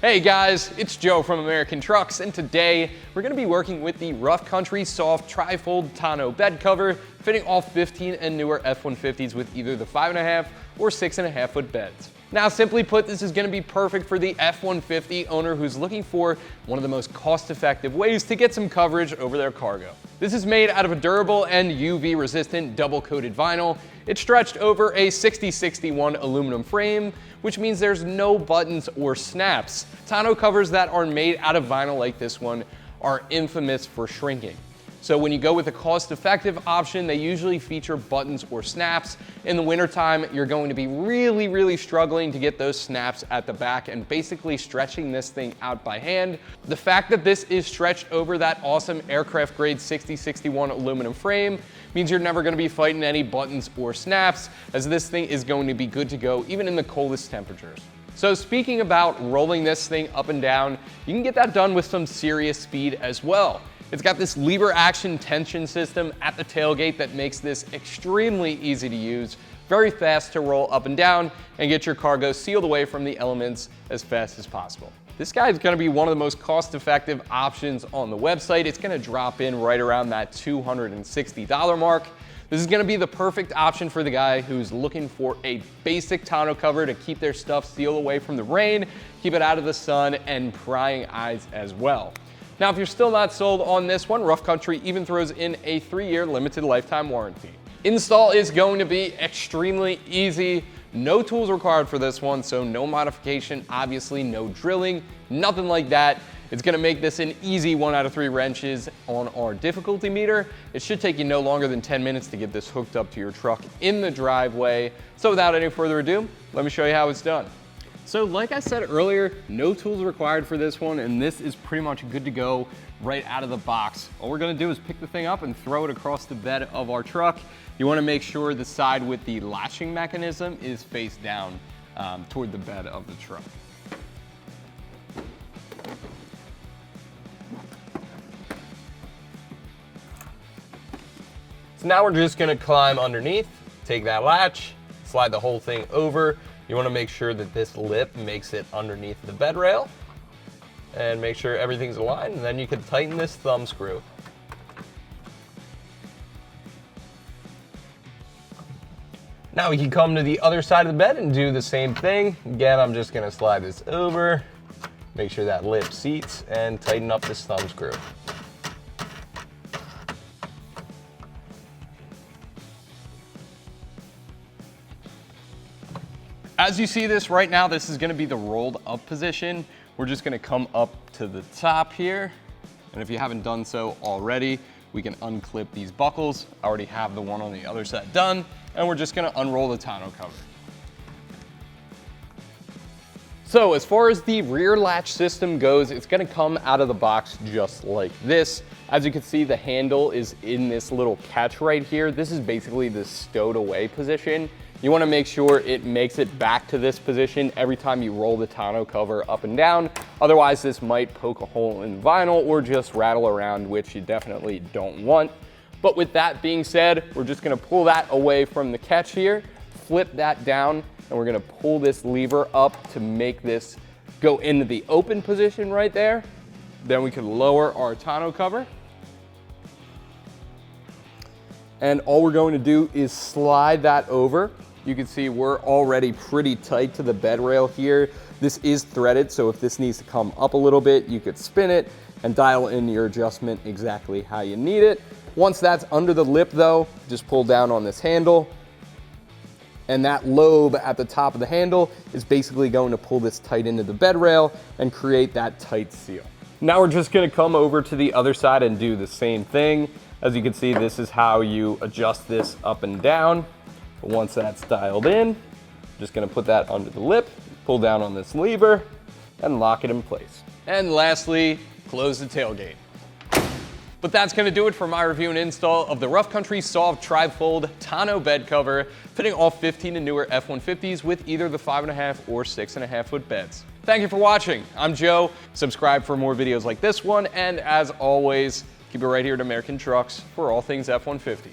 Hey guys, it's Joe from American Trucks, and today we're going to be working with the Rough Country Soft Trifold Tonneau bed cover, fitting all 15 and newer F-150s with either the 5.5 or 6.5 foot beds. Now, simply put, this is going to be perfect for the F-150 owner who's looking for one of the most cost-effective ways to get some coverage over their cargo. This is made out of a durable and UV-resistant double-coated vinyl. It's stretched over a 60/61 aluminum frame, which means there's no buttons or snaps. Tonneau covers that are made out of vinyl like this one are infamous for shrinking. So when you go with a cost-effective option, they usually feature buttons or snaps. In the wintertime, you're going to be really struggling to get those snaps at the back and basically stretching this thing out by hand. The fact that this is stretched over that awesome aircraft grade 60/61 aluminum frame means you're never going to be fighting any buttons or snaps, as this thing is going to be good to go even in the coldest temperatures. So speaking about rolling this thing up and down, you can get that done with some serious speed as well. It's got this lever action tension system at the tailgate that makes this extremely easy to use, very fast to roll up and down and get your cargo sealed away from the elements as fast as possible. This guy is going to be one of the most cost-effective options on the website. It's going to drop in right around that $260 mark. This is going to be the perfect option for the guy who's looking for a basic tonneau cover to keep their stuff sealed away from the rain, keep it out of the sun, and prying eyes as well. Now, if you're still not sold on this one, Rough Country even throws in a 3-year limited lifetime warranty. Install is going to be extremely easy. No tools required for this one, so no modification, obviously no drilling, nothing like that. It's gonna make this an easy 1 out of 3 wrenches on our difficulty meter. It should take you no longer than 10 minutes to get this hooked up to your truck in the driveway. So without any further ado, let me show you how it's done. So like I said earlier, no tools required for this one, and this is pretty much good to go right out of the box. All we're gonna do is pick the thing up and throw it across the bed of our truck. You wanna make sure the side with the latching mechanism is face down toward the bed of the truck. So now we're just gonna climb underneath, take that latch, slide the whole thing over. You want to make sure that this lip makes it underneath the bed rail and make sure everything's aligned, and then you can tighten this thumb screw. Now we can come to the other side of the bed and do the same thing. Again, I'm just going to slide this over, make sure that lip seats, and tighten up this thumb screw. As you see this right now, this is going to be the rolled up position. We're just going to come up to the top here. And if you haven't done so already, we can unclip these buckles. I already have the one on the other side done. And we're just going to unroll the tonneau cover. So as far as the rear latch system goes, it's going to come out of the box just like this. As you can see, the handle is in this little catch right here. This is basically the stowed away position. You want to make sure it makes it back to this position every time you roll the tonneau cover up and down. Otherwise, this might poke a hole in vinyl or just rattle around, which you definitely don't want. But with that being said, we're just going to pull that away from the catch here, flip that down, and we're going to pull this lever up to make this go into the open position right there. Then we can lower our tonneau cover. And all we're going to do is slide that over. You can see we're already pretty tight to the bed rail here. This is threaded, so if this needs to come up a little bit, you could spin it and dial in your adjustment exactly how you need it. Once that's under the lip though, just pull down on this handle, and that lobe at the top of the handle is basically going to pull this tight into the bed rail and create that tight seal. Now we're just gonna come over to the other side and do the same thing. As you can see, this is how you adjust this up and down. But once that's dialed in, just gonna put that under the lip, pull down on this lever, and lock it in place. And lastly, close the tailgate. But that's gonna do it for my review and install of the Rough Country Soft Trifold Tonneau bed cover, fitting all 15 and newer F-150s with either the 5.5 or 6.5 foot beds. Thank you for watching. I'm Joe. Subscribe for more videos like this one, and as always, keep it right here at American Trucks for all things F-150.